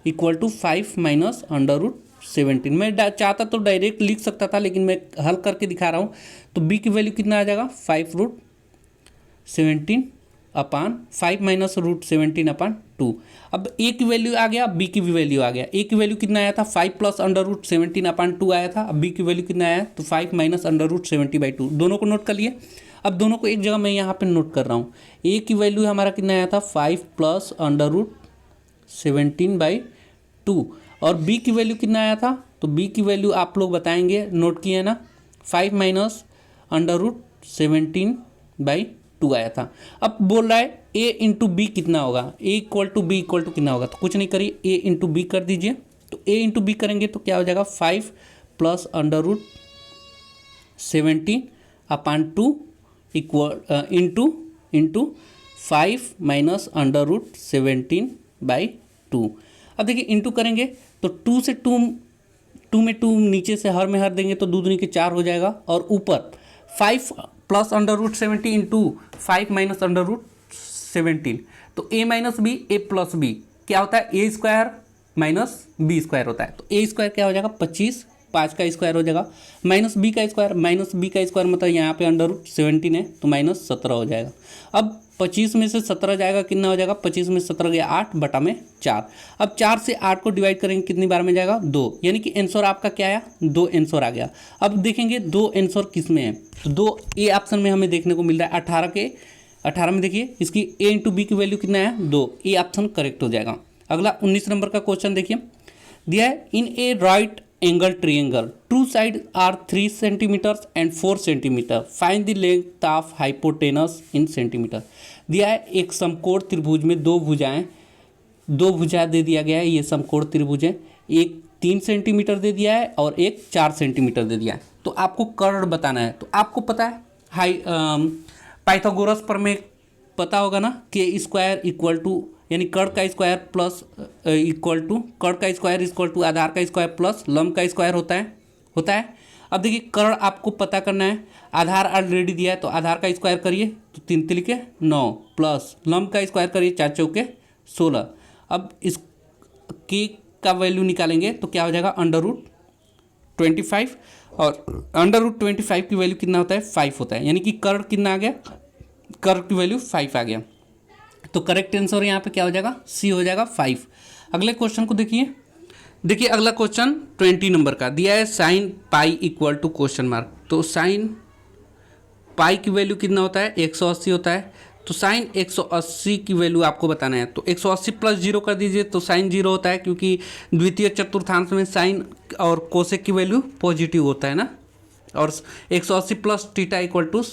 इक्वल टू 5 माइनस √17। मैं चाहता तो डायरेक्ट लिख सकता था, लेकिन मैं हल करके दिखा रहा हूँ। तो b की वैल्यू कितना आ जाएगा 5 माइनस √17/2। अब a की वैल्यू आ गया, b की भी वैल्यू आ गया। a की वैल्यू कितना आया था 5 प्लस √17/2 आया था। अब b की वैल्यू कितना आया, तो 5 माइनस √70/2। दोनों को नोट कर लिए। अब दोनों को एक जगह मैं यहाँ पे नोट कर रहा हूँ। a की वैल्यू हमारा कितना आया था 5 प्लस √17/2, और b की वैल्यू कितना आया था, तो b की वैल्यू आप लोग बताएंगे, नोट किए ना, 5 माइनस √17/2 आया था। अब बोल रहा है a इंटू बी कितना होगा, a equal to b equal to कितना होगा, तो कुछ नहीं करिए a इंटू बी कर दीजिए। तो a इंटू बी करेंगे तो क्या हो जाएगा 5 प्लस √17/2 इक्वल इंटू 5 माइनस √17/2। अब देखिए इंटू करेंगे तो 2 से 2 में 2 नीचे से हर में हर देंगे तो 2 दूनी के 4 हो जाएगा, और ऊपर 5 प्लस √17 इंटू 5 माइनस √17। तो a minus b a plus b क्या होता है, a square minus b square होता है। तो a स्क्वायर क्या हो जाएगा 25, 5 का स्क्वायर हो जाएगा, माइनस b का स्क्वायर, माइनस b का स्क्वायर मतलब यहाँ पे √17 है तो -17 हो जाएगा। अब 25 में से 17 जाएगा, कितना हो जाएगा, 25 में 17 गया 8/4। अब 4 से 8 को डिवाइड करेंगे कितनी बार में जाएगा 2, यानी कि आंसर आपका क्या आया 2 आंसर आ गया। अब देखेंगे 2 आंसर किस में है, तो 2 ए ऑप्शन में हमें देखने को मिल रहा है। 18 में देखिए इसकी a इंटू बी की वैल्यू कितना है 2, ए ऑप्शन करेक्ट हो जाएगा। अगला 19 नंबर का क्वेश्चन देखिए, दिया है in a right angle triangle two side are 3 centimetre and 4 centimetre, find the length of hypotenuse in centimetre. दिया है एक समकोण त्रिभुज में दो भुजाएं दे दिया गया है। ये समकोण त्रिभुज है, एक 3 सेंटीमीटर दे दिया है और एक 4 सेंटीमीटर दे दिया है। तो आपको कर्ण बताना है। तो आपको पता है पाइथागोरस प्रमेय पता होगा ना, के स्क्वायर इक्वल टू, यानी कर्ण का स्क्वायर प्लस कर्ण का स्क्वायर इक्वल टू आधार का स्क्वायर प्लस लंब का स्क्वायर होता है। अब देखिए कर्ण आपको पता करना है, आधार ऑलरेडी दिया है तो आधार का स्क्वायर करिए तो 3 तिलिके 9 प्लस लंब का स्क्वायर करिए 4 चौके 16। अब इस के का वैल्यू निकालेंगे तो क्या हो जाएगा √25, और √25 की वैल्यू कितना होता है 5 होता है, यानी कि कर्ण कितना आ गया, कर्ण की वैल्यू 5 आ गया। तो करेक्ट आंसर यहाँ पे क्या हो जाएगा सी हो जाएगा 5। अगले क्वेश्चन को देखिए अगला क्वेश्चन 20 नंबर का दिया है sine pi equal to question mark. तो साइन पाई की वैल्यू कितना होता है 180 होता है। तो साइन 180 की वैल्यू आपको बताना है। तो 180 प्लस 0 कर दीजिए तो साइन 0 होता है, क्योंकि द्वितीय चतुर्थांश में साइन और कोसेक की वैल्यू पॉजिटिव होता है ना। और 180 plus theta equal to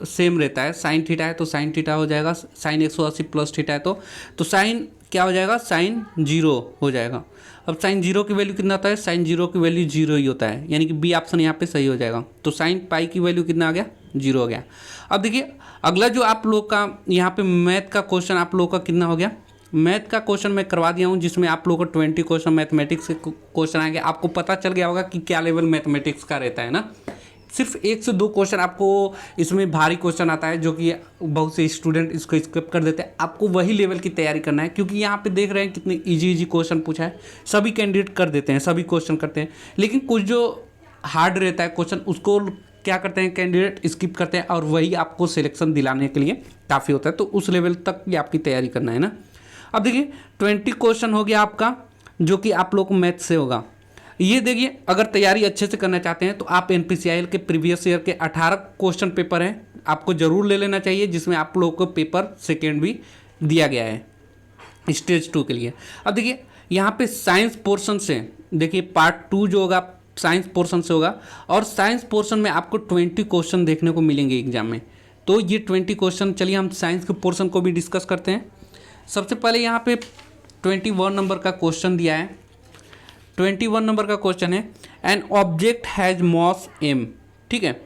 same रहता है, साइन थीटा है तो साइन थीटा हो जाएगा, साइन 180 प्लस थीटा है तो साइन क्या हो जाएगा साइन 0 हो जाएगा। अब साइन 0 की वैल्यू कितना होता है, साइन 0 की वैल्यू 0 ही होता है, यानी कि बी ऑप्शन यहाँ पे सही हो जाएगा। तो साइन पाई की वैल्यू कितना आ गया 0 हो गया। अब देखिए अगला जो आप लोग का यहाँ पे मैथ का क्वेश्चन आप लोग का कितना हो गया, मैथ का क्वेश्चन मैं करवा दिया हूँ, जिसमें आप लोगों को 20 क्वेश्चन मैथमेटिक्स के क्वेश्चन आएंगे। आपको पता चल गया होगा कि क्या लेवल मैथमेटिक्स का रहता है ना। सिर्फ 1 से 2 क्वेश्चन आपको इसमें भारी क्वेश्चन आता है, जो कि बहुत से स्टूडेंट इसको स्किप कर देते हैं। आपको वही लेवल की तैयारी करना है, क्योंकि यहाँ पे देख रहे हैं कितने इजी क्वेश्चन पूछा है। सभी कैंडिडेट कर देते हैं, सभी क्वेश्चन करते हैं, लेकिन कुछ जो हार्ड रहता है क्वेश्चन, उसको क्या करते हैं कैंडिडेट स्किप करते हैं, और वही आपको सिलेक्शन दिलाने के लिए काफ़ी होता है। तो उस लेवल तक भी आपकी तैयारी करना है ना। अब देखिए 20 क्वेश्चन हो गया आपका, जो कि आप लोग को मैथ से होगा। ये देखिए, अगर तैयारी अच्छे से करना चाहते हैं तो आप NPCIL के प्रीवियस ईयर के 18 क्वेश्चन पेपर हैं, आपको ज़रूर ले लेना चाहिए, जिसमें आप लोगों को पेपर सेकेंड भी दिया गया है स्टेज 2 के लिए। अब देखिए यहाँ पे साइंस पोर्शन से देखिए पार्ट 2 जो होगा साइंस पोर्शन से होगा, और साइंस पोर्शन में आपको 20 क्वेश्चन देखने को मिलेंगे एग्जाम में। तो ये 20 क्वेश्चन, चलिए हम साइंस के पोर्शन को भी डिस्कस करते हैं। सबसे पहले यहाँ पे 21 नंबर का क्वेश्चन दिया है। 21 नंबर का क्वेश्चन है, an object has mass m, ठीक है,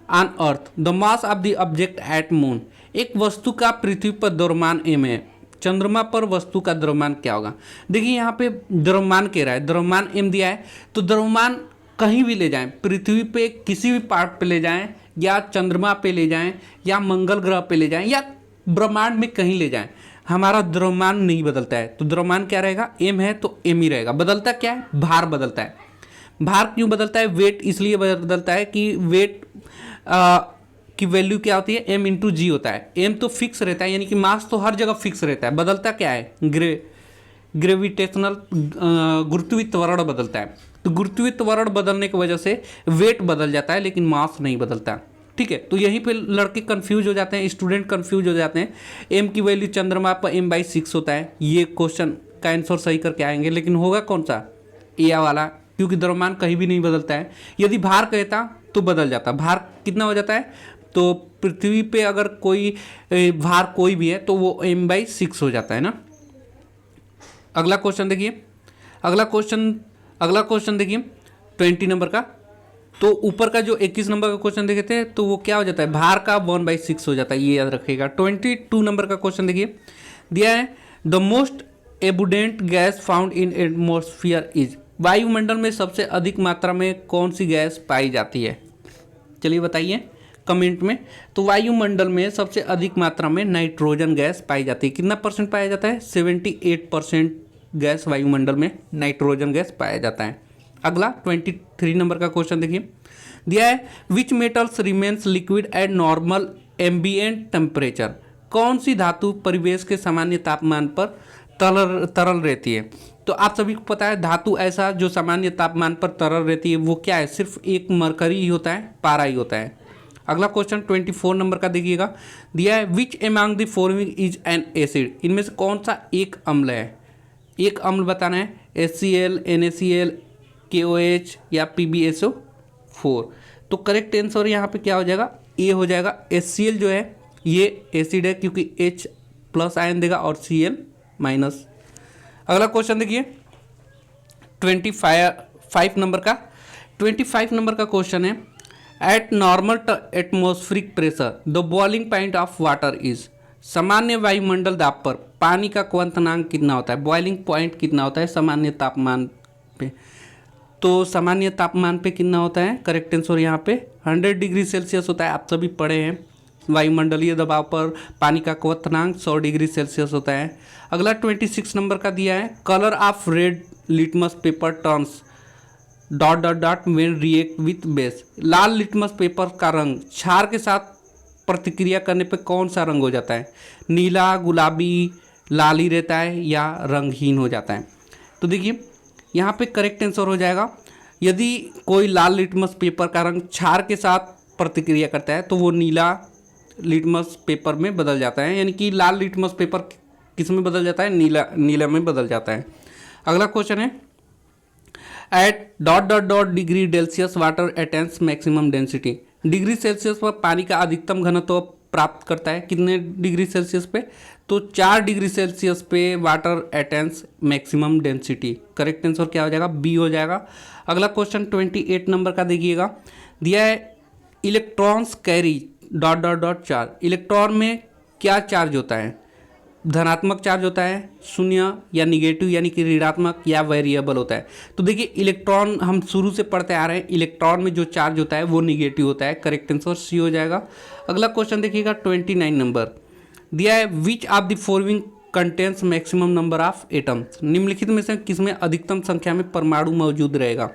on earth, the mass of the object at moon. एक वस्तु का पृथ्वी पर द्रव्यमान m है, चंद्रमा पर वस्तु का द्रव्यमान क्या होगा। देखिए यहाँ पे द्रव्यमान कह रहा है, द्रव्यमान m दिया है, तो द्रव्यमान कहीं भी ले जाएं, पृथ्वी पे किसी भी पार्ट पे ले जाएं, या चंद्रमा पे ले जाएं, या मंगल ग्रह पे ले जाएं, या ब्रह्मांड में कहीं ले जाएं, हमारा द्रव्यमान नहीं बदलता है। तो द्रव्यमान क्या रहेगा, m है तो m ही रहेगा। बदलता क्या है, भार बदलता है। भार क्यों बदलता है, वेट इसलिए बदलता है कि वेट की वैल्यू क्या होती है, m इंटू जी होता है। m तो फिक्स रहता है, यानी कि मास तो हर जगह फिक्स रहता है। बदलता क्या है, ग्रेविटेशनल गुरुत्वीय त्वरण बदलता है। तो गुरुत्वीय त्वरण बदलने की वजह से वेट बदल जाता है, लेकिन मास नहीं बदलता, ठीक है। तो यहीं पे लड़के कंफ्यूज हो जाते हैं, स्टूडेंट कंफ्यूज हो जाते हैं। m की वैल्यू चंद्रमा पर m/6 होता है। ये क्वेश्चन का आंसर सही करके आएंगे, लेकिन होगा कौन सा, ए वाला, क्योंकि द्रव्यमान कहीं भी नहीं बदलता है। यदि भार कहता तो बदल जाता, भार कितना हो जाता है, तो पृथ्वी पे अगर कोई भार कोई भी है तो वो m/6 हो जाता है ना। अगला क्वेश्चन देखिए, अगला क्वेश्चन देखिए 20 नंबर का। तो ऊपर का जो 21 नंबर का क्वेश्चन देखे थे, तो वो क्या हो जाता है, भार का 1/6 हो जाता है, ये याद रखिएगा। 22 नंबर का क्वेश्चन देखिए, दिया है the most abundant gas found in atmosphere is, वायुमंडल में सबसे अधिक मात्रा में कौन सी गैस पाई जाती है, चलिए बताइए कमेंट में। तो वायुमंडल में सबसे अधिक मात्रा में नाइट्रोजन गैस पाई जाती है। कितना परसेंट पाया जाता है, 78% गैस वायुमंडल में नाइट्रोजन गैस पाया जाता है। अगला 23 नंबर का क्वेश्चन देखिए, दिया है which metals remains liquid at normal ambient temperature, कौन सी धातु परिवेश के सामान्य तापमान पर तरल रहती है। तो आप सभी को पता है धातु ऐसा जो सामान्य तापमान पर तरल रहती है वो क्या है, सिर्फ एक मरकरी ही होता है, पारा ही होता है। अगला क्वेश्चन 24 नंबर का देखिएगा, दिया है which among the following is an acid, इनमें से कौन सा एक अम्ल है, एक अम्ल बताना है, HCl, NaCl, KOH या PbSO4। तो करेक्ट आंसर यहाँ पे क्या हो जाएगा, ए हो जाएगा। HCl जो है ये एसिड है, क्योंकि H+ आयन देगा और Cl-। अगला क्वेश्चन देखिए 25 नंबर का। 25 नंबर का क्वेश्चन है, eight normal atmospheric pressure the boiling point of water is, सामान्य वायुमंडल दाब पर पानी का क्वथनांक कितना होता है, बॉइलिंग पॉइंट कितना होता है सामान्य तापमान पे। तो सामान्य तापमान पे कितना होता है, करेक्ट आंसर यहाँ पे 100 डिग्री सेल्सियस होता है। आप सभी पढ़े हैं, वायुमंडलीय दबाव पर पानी का क्वथनांक 100 डिग्री सेल्सियस होता है। अगला 26 नंबर का दिया है, colour of red litmus paper turns ... when react with base, Lal litmus paper का रंग क्षार के साथ प्रतिक्रिया करने पे कौन सा रंग हो जाता है, नीला, गुलाबी, लाली रहता है या रंगहीन हो जाता है। तो देखिए यहाँ पे करेक्ट आंसर हो जाएगा, यदि कोई लाल लिटमस पेपर का रंग क्षार के साथ प्रतिक्रिया करता है तो वो नीला लिटमस पेपर में बदल जाता है, यानी कि लाल लिटमस पेपर किस में बदल जाता है, नीला में बदल जाता है। अगला क्वेश्चन है, at ... degree Celsius water attains maximum density, degree Celsius पर पानी का अधिकतम घनत्व प्राप्त करता है कितने डिग्री सेल्सियस पे, तो 4 डिग्री सेल्सियस पे water attains maximum density. Correct answer क्या हो जाएगा, बी हो जाएगा। अगला क्वेश्चन 28 नंबर का देखिएगा, दिया है इलेक्ट्रॉन्स कैरी ... चार्ज, इलेक्ट्रॉन में क्या चार्ज होता है, धनात्मक चार्ज होता है, शून्य या निगेटिव यानी कि ऋणात्मक, या वेरिएबल होता है। तो देखिए इलेक्ट्रॉन हम शुरू से पढ़ते आ रहे हैं, इलेक्ट्रॉन में जो चार्ज होता है वो निगेटिव होता है। करेक्ट आंसर सी हो जाएगा। अगला क्वेश्चन देखिएगा 29 नंबर दिया है, which of the following contains maximum number of atoms. निम्नलिखित में से किसमें अधिकतम संख्या में परमाणु मौजूद रहेगा।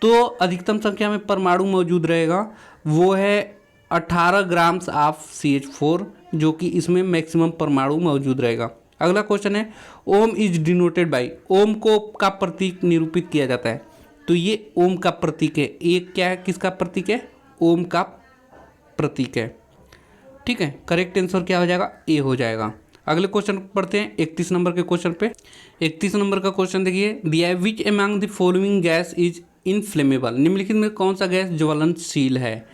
तो अधिकतम संख्या में परमाणु मौजूद रहेगा वो है 18 ग्राम्स ऑफ CH4, जो कि इसमें मैक्सिमम परमाणु मौजूद रहेगा। अगला क्वेश्चन है, ओम इज डिनोटेड बाई। ओम को का प्रतीक निरूपित किया जाता है। तो ये ओम का प्रतीक है। एक क्या है, किसका प्रतीक है, ओम का प्रतीक है। ठीक है, करेक्ट आंसर क्या हो जाएगा, ए हो जाएगा। अगले क्वेश्चन पढ़ते हैं 31 नंबर के क्वेश्चन पे। 31 नंबर का क्वेश्चन देखिए, दिया है, which among the following gas is inflammable. निम्नलिखित में कौन सा गैस ज्वलनशील है।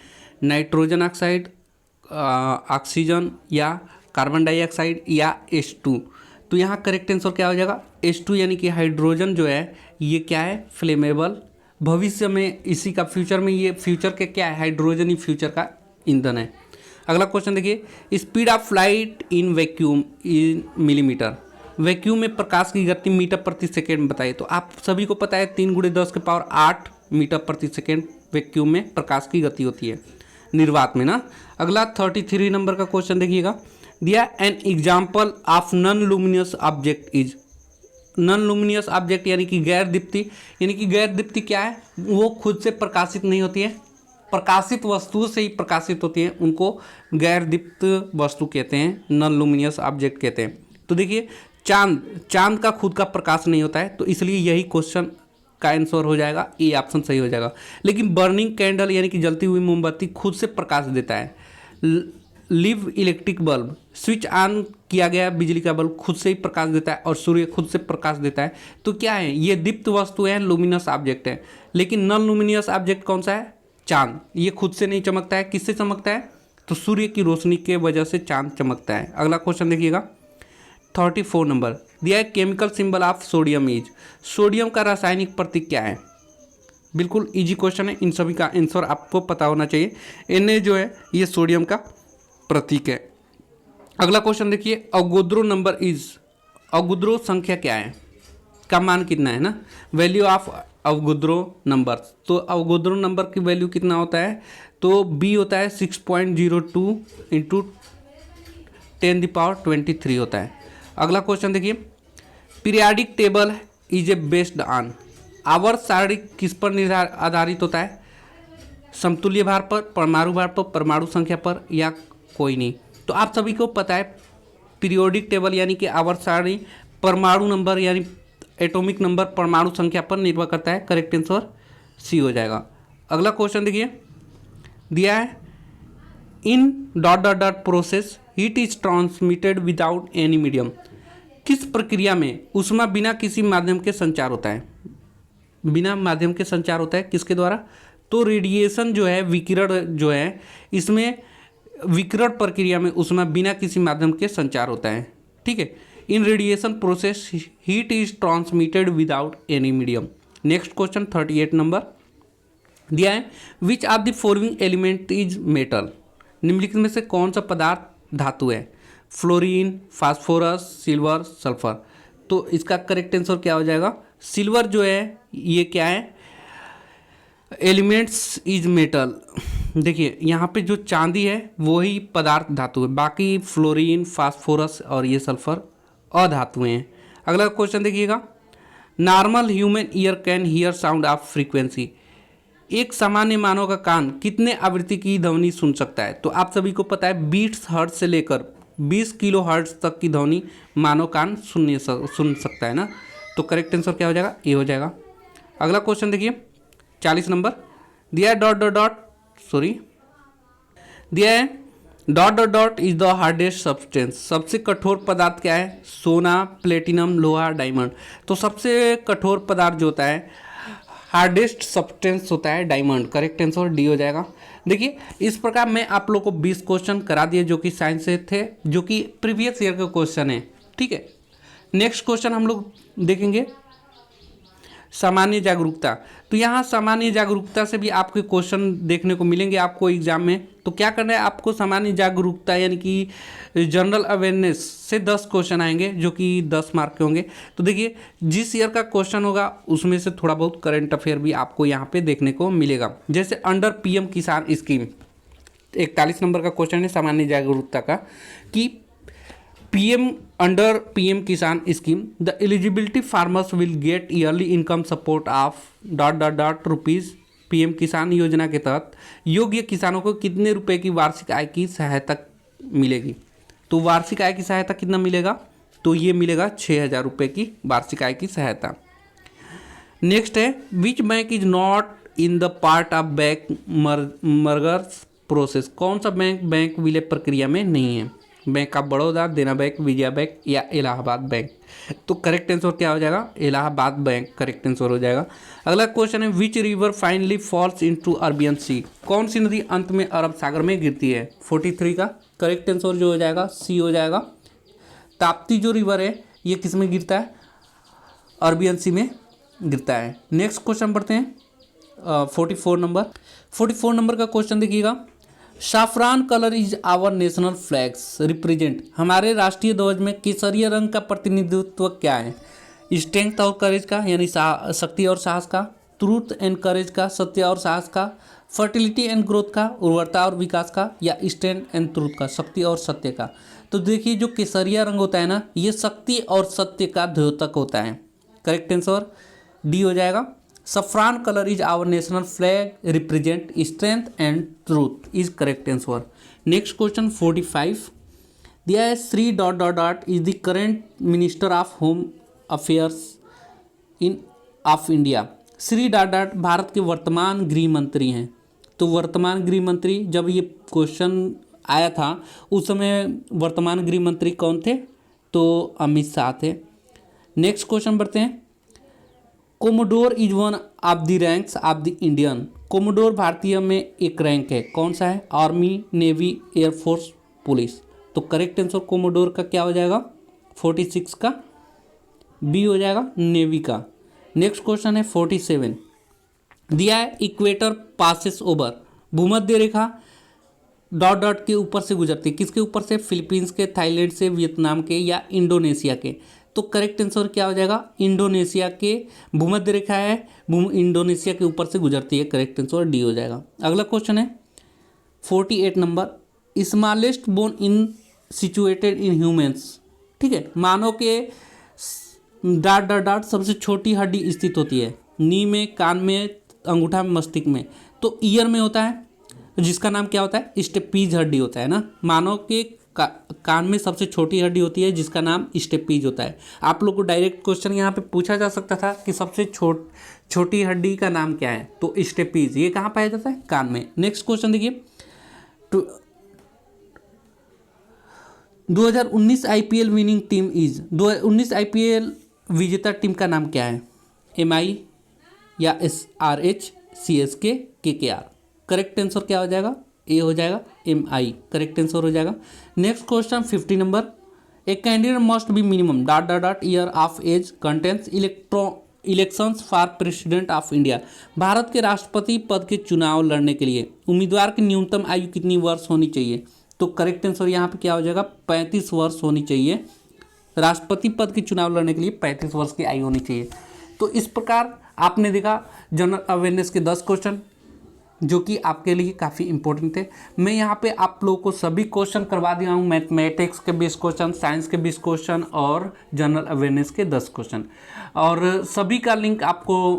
नाइट्रोजन ऑक्साइड, ऑक्सीजन, या कार्बन डाइऑक्साइड, या H2। तो यहाँ करेक्ट आंसर क्या हो जाएगा, H2 यानी कि हाइड्रोजन जो है ये क्या है, फ्लेमेबल। भविष्य में इसी का फ्यूचर में, ये फ्यूचर के क्या है, हाइड्रोजन ही फ्यूचर का ईंधन है। अगला क्वेश्चन देखिए, speed of light in vacuum in millimetre. Vacuum में प्रकाश की गति मीटर प्रति सेकेंड बताइए। तो आप सभी को पता है 3 × 10⁸ मीटर प्रति सेकेंड वैक्यूम में प्रकाश की गति होती है, निर्वात में ना। अगला 33 नंबर का क्वेश्चन देखिएगा, दिया an example of non luminous object is. Non luminous object यानी कि गैर दीप्ति, यानी कि गैर दीप्ति क्या है, वो खुद से प्रकाशित नहीं होती है, प्रकाशित वस्तुओं से ही प्रकाशित होती हैं, उनको गैर दीप्त वस्तु कहते हैं, नॉन लुमिनियस ऑब्जेक्ट कहते हैं। तो देखिए चांद का खुद का प्रकाश नहीं होता है, तो इसलिए यही क्वेश्चन का आंसर हो जाएगा, ए ऑप्शन सही हो जाएगा। लेकिन बर्निंग कैंडल यानी कि जलती हुई मोमबत्ती खुद से प्रकाश देता है। Live electric bulb, switch on किया गया बिजली का बल्ब खुद से ही प्रकाश देता है, और सूर्य खुद से प्रकाश देता है। तो क्या है, ये दीप्त वस्तु है, लुमिनस ऑब्जेक्ट है। लेकिन नॉन लुमिनियस ऑब्जेक्ट कौन सा है, चांद। ये खुद से नहीं चमकता है, किससे चमकता है, तो सूर्य की रोशनी के वजह से चांद चमकता है। अगला क्वेश्चन देखिएगा 34 नंबर दिया है, chemical symbol of sodium is. Sodium का रासायनिक प्रतीक क्या है। बिल्कुल इजी क्वेश्चन है, इन सभी का आंसर आपको पता होना चाहिए। Na जो है ये सोडियम का प्रतीक है। अगला क्वेश्चन देखिए, अवोगाद्रो नंबर इज। अवोगाद्रो संख्या क्या है, का मान कितना है ना, वैल्यू ऑफ अवोगाद्रो नंबर। तो अवोगाद्रो नंबर की वैल्यू कितना होता है, तो बी होता है 6.02 × 10⁻23 होता है। अगला क्वेश्चन देखिए, periodic table is a based on. आवर्त सारणी किस पर आधारित होता है, समतुल्य भार पर, परमाणु भार पर, परमाणु संख्या पर, या कोई नहीं। तो आप सभी को पता है पीरियोडिक टेबल यानी कि आवर्त सारणी परमाणु नंबर यानी एटॉमिक नंबर परमाणु संख्या पर निर्भर करता है। करेक्ट आंसर सी हो जाएगा। अगला क्वेश्चन देखिए, दिया है, इन ... process heat is transmitted without any medium. किस प्रक्रिया में ऊष्मा बिना किसी माध्यम के संचार होता है, बिना माध्यम के संचार होता है, किसके द्वारा, तो रेडिएशन जो है, विकिरण जो है, इसमें विकिरण प्रक्रिया में ऊष्मा बिना किसी माध्यम के संचार होता है। ठीक है, in radiation process heat is transmitted without any medium. Next question 38 number दिया है, which of the following element is metal. निम्नलिखित में से कौन सा पदार्थ धातु है, फ्लोरीन, फास्फोरस, सिल्वर, सल्फर। तो इसका करेक्ट आंसर क्या हो जाएगा, सिल्वर जो है ये क्या है, एलिमेंट्स इज मेटल। देखिए यहाँ पे जो चांदी है वही पदार्थ धातु है, बाकी फ्लोरीन, फास्फोरस और ये सल्फर अधातुएं हैं। अगला क्वेश्चन देखिएगा, normal human ear can hear sound of frequency. एक सामान्य मानव का कान कितने आवृत्ति की ध्वनि सुन सकता है। तो आप सभी को पता है 20 हर्ट्ज से लेकर 20 किलो हर्ट्ज तक की ध्वनि मानव कान सुन सकता है ना। तो करेक्ट आंसर क्या हो जाएगा, ए हो जाएगा। अगला क्वेश्चन देखिए 40 नंबर दिया है, दिया है ... इज द हार्डेस्ट सब्सटेंस। सबसे कठोर पदार्थ क्या है, सोना, प्लेटिनम, लोहा, डायमंड। तो सबसे कठोर पदार्थ जो होता है, हार्डेस्ट सब्सटेंस होता है डायमंड। करेक्ट आंसर डी हो जाएगा। देखिए इस प्रकार मैं आप लोग को 20 क्वेश्चन करा दिए जो कि साइंस से थे, जो कि प्रीवियस ईयर के क्वेश्चन है। ठीक है, नेक्स्ट क्वेश्चन हम लोग देखेंगे सामान्य जागरूकता। तो यहाँ सामान्य जागरूकता से भी आपके क्वेश्चन देखने को मिलेंगे आपको एग्जाम में। तो क्या करना है आपको, सामान्य जागरूकता यानी कि जनरल अवेयरनेस से 10 क्वेश्चन आएंगे जो कि 10 मार्क के होंगे। तो देखिए जिस ईयर का क्वेश्चन होगा उसमें से थोड़ा बहुत करंट अफेयर भी आपको यहाँ पे देखने को मिलेगा। जैसे अंडर पीएम किसान स्कीम 41 नंबर का क्वेश्चन है सामान्य जागरूकता का कि अंडर पीएम किसान scheme the eligibility farmers will get yearly income support of rupees. PM किसान योजना के तहत योग्य किसानों को कितने रुपए की वार्षिक आय की सहायता मिलेगी। तो वार्षिक आय की सहायता कितना मिलेगा, तो ये मिलेगा 6,000 रुपये की वार्षिक आय की सहायता। नेक्स्ट है which bank is not in the part of bank mergers process. कौन सा बैंक विलय प्रक्रिया में नहीं है। बैंक ऑफ बड़ौदा, देना बैंक, विजया बैंक या इलाहाबाद बैंक। तो करेक्ट आंसर क्या हो जाएगा, इलाहाबाद बैंक करेक्ट आंसर हो जाएगा। अगला क्वेश्चन है which river finally falls into Arabian sea. कौन सी नदी अंत में अरब सागर में गिरती है। 43 का करेक्ट आंसर जो हो जाएगा सी हो जाएगा। ताप्ती जो रिवर है ये किस में गिरता है, अरबियन सी में गिरता है। नेक्स्ट क्वेश्चन पढ़ते हैं 44 नंबर का क्वेश्चन देखिएगा। Saffron colour is our national flags represent. हमारे राष्ट्रीय ध्वज में केसरिया रंग का प्रतिनिधित्व क्या है। स्ट्रेंथ और करेज का यानी शक्ति और साहस का, ट्रूथ एंड करेज का सत्य और साहस का, फर्टिलिटी एंड ग्रोथ का उर्वरता और विकास का, या स्ट्रेंथ एंड ट्रूथ का शक्ति और सत्य का। तो देखिए जो केसरिया रंग होता है ना ये शक्ति और सत्य का द्योतक होता है। करेक्ट आंसर डी हो जाएगा। Saffron colour is our national flag represent strength and truth is correct answer. Next question 45 दिया है Shri ... is the current minister of home affairs of India. Shri ... Bharat के वर्तमान गृह मंत्री हैं। तो वर्तमान गृह मंत्री जब ये क्वेश्चन आया था उस समय वर्तमान गृह मंत्री कौन थे, तो अमित शाह थे। नेक्स्ट क्वेश्चन बढ़ते हैं। Commodore is one of the ranks of the Indian. Commodore भारतीय में एक रैंक है, कौन सा है, आर्मी, नेवी, एयरफोर्स, पुलिस। तो करेक्ट आंसर कोमोडोर का क्या हो जाएगा 46 का बी हो जाएगा नेवी का। नेक्स्ट क्वेश्चन है 47 दिया है इक्वेटर पासेस ओवर। भूमध्य रेखा ... के ऊपर से गुजरती है, किसके ऊपर से, फिलीपींस के, थाईलैंड से, वियतनाम के या इंडोनेशिया के। तो करेक्ट आंसर क्या हो जाएगा इंडोनेशिया के भूमध्य रेखा है इंडोनेशिया के ऊपर से गुजरती है। करेक्ट आंसर डी हो जाएगा। अगला क्वेश्चन है 48 number smallest bone in situated in humans. ठीक है, मानव के ... सबसे छोटी हड्डी स्थित होती है नी में, कान में, अंगूठा में, मस्तिष्क में। तो ईयर में होता है जिसका नाम क्या होता है स्टेपीज हड्डी होता है ना। मानव के कान में सबसे छोटी हड्डी होती है जिसका नाम स्टेपीज होता है। आप लोग को डायरेक्ट क्वेश्चन यहाँ पे पूछा जा सकता था कि सबसे छोटी हड्डी का नाम क्या है, तो स्टेपीज। ये कहाँ पाया जाता है, कान में। नेक्स्ट क्वेश्चन देखिए 2019 IPL winning team is. 2019 IPL विजेता टीम का नाम क्या है, MI या SRH, CSK, KKR। Correct answer क्या हो जाएगा ए हो जाएगा MI करेक्ट आंसर हो जाएगा। Next question 50 number a candidate must be minimum ... year of age contents elections for president of India. Bharat के राष्ट्रपति पद के चुनाव लड़ने के लिए उम्मीदवार की न्यूनतम आयु कितनी वर्ष होनी चाहिए। तो करेक्ट आंसर यहाँ पे क्या हो जाएगा 35 वर्ष होनी चाहिए। राष्ट्रपति पद के चुनाव लड़ने के लिए 35 वर्ष की आयु होनी चाहिए। तो इस प्रकार आपने देखा जनरल अवेयरनेस के 10 क्वेश्चन जो कि आपके लिए काफ़ी इंपॉर्टेंट थे। मैं यहाँ पे आप लोगों को सभी क्वेश्चन करवा दिया हूँ, मैथमेटिक्स के 20 क्वेश्चन, साइंस के 20 क्वेश्चन और जनरल अवेयरनेस के 10 क्वेश्चन। और सभी का लिंक आपको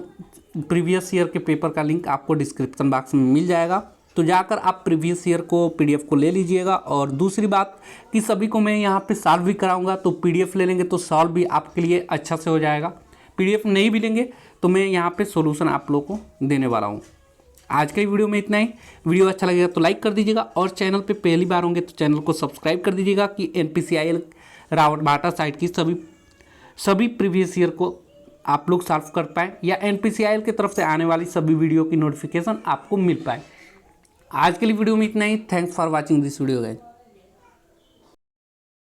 प्रीवियस ईयर के पेपर का लिंक आपको डिस्क्रिप्शन बॉक्स में मिल जाएगा। तो जाकर आप प्रीवियस ईयर को PDF को ले लीजिएगा। और दूसरी बात कि सभी को मैं यहाँ पे सॉल्व भी कराऊंगा, तो PDF ले लेंगे तो सॉल्व भी आपके लिए अच्छा से हो जाएगा। PDF नहीं भी लेंगे तो मैं यहाँ पे सॉल्यूशन आप लोगों को देने वाला हूँ। आज के वीडियो में इतना ही। वीडियो अच्छा लगेगा तो लाइक कर दीजिएगा और चैनल पे पहली बार होंगे तो चैनल को सब्सक्राइब कर दीजिएगा कि NPCIL रावतभाटा साइट की सभी प्रीवियस ईयर को आप लोग सॉल्व कर पाएँ या NPCIL की तरफ से आने वाली सभी वीडियो की नोटिफिकेशन आपको मिल पाए। आज के लिए वीडियो में इतना ही। Thanks for watching this video guys.